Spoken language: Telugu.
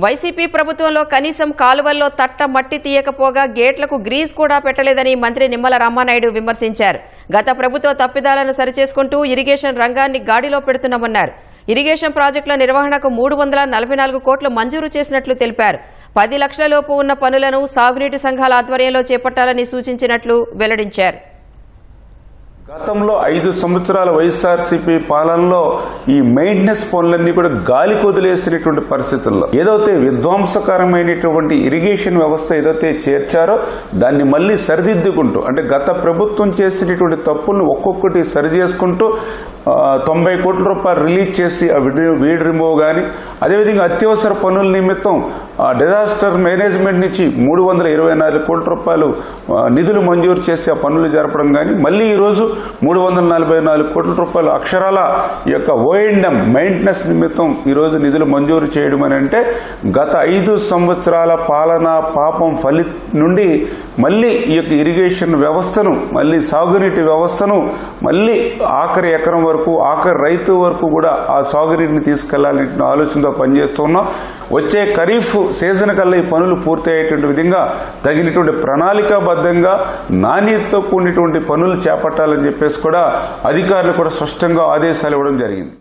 వైసీపీ ప్రభుత్వంలో కనీసం కాలువల్లో తట్ట మట్టి తీయకపోగా గేట్లకు గ్రీజ్ కూడా పెట్టలేదని మంత్రి నిమ్మల రామానాయుడు విమర్శించారు. గత ప్రభుత్వ తప్పిదాలను సరిచేసుకుంటూ ఇరిగేషన్ రంగాన్ని గాడిలో పెడుతున్నామన్నారు. ఇరిగేషన్ ప్రాజెక్టుల నిర్వహణకు 344 కోట్లు మంజూరు చేసినట్లు తెలిపారు. 10 లక్షల లోపు ఉన్న పనులను సాగునీటి సంఘాల ఆధ్వర్యంలో చేపట్టాలని సూచించినట్లు వెల్లడించారు. గతంలో 5 సంవత్సరాల వైఎస్ఆర్సీపీ పాలనలో ఈ మెయింటెనెన్స్ పనులన్నీ కూడా గాలి కొదిలేసినటువంటి పరిస్థితుల్లో ఏదైతే విధ్వంసకరమైనటువంటి ఇరిగేషన్ వ్యవస్థ ఏదైతే చేర్చారో దాన్ని మళ్లీ సరిదిద్దుకుంటూ అంటే గత ప్రభుత్వం చేసినటువంటి తప్పులను ఒక్కొక్కటి సరిచేసుకుంటూ 90 కోట్ల రూపాయలు రిలీజ్ చేసి ఆ వీడ్ రిమూవ్ కానీ అదేవిధంగా అత్యవసర పనుల నిమిత్తం డిజాస్టర్ మేనేజ్మెంట్ నుంచి 324 కోట్ల రూపాయలు నిధులు మంజూరు చేసి ఆ పనులు జరపడం కానీ మళ్లీ ఈరోజు 344 కోట్ల రూపాయలు అక్షరాల ఈ యొక్క ఓఎండ్ఎం మెయింటెనెన్స్ నిమిత్తం ఈరోజు నిధులు మంజూరు చేయడం అని అంటే గత 5 సంవత్సరాల పాలన పాపం నుండి మళ్లీ ఈ యొక్క ఇరిగేషన్ వ్యవస్థను మళ్లీ సాగునీటి వ్యవస్థను మళ్లీ ఆఖరి ఎకరం వరకు ఆఖరి రైతు వరకు కూడా ఆ సాగునీటిని తీసుకెళ్లాలనే ఆలోచనతో పనిచేస్తున్నాం. వచ్చే ఖరీఫ్ సీజన్ కల్లా ఈ పనులు పూర్తయ్యేటువంటి విధంగా తగినటువంటి ప్రణాళికాబద్ధంగా నాణ్యతతో కూడినటువంటి పనులు చేపట్టాలని చెప్పేసి కూడా అధికారులు కూడా స్పష్టంగా ఆదేశాలు ఇవ్వడం జరిగింది.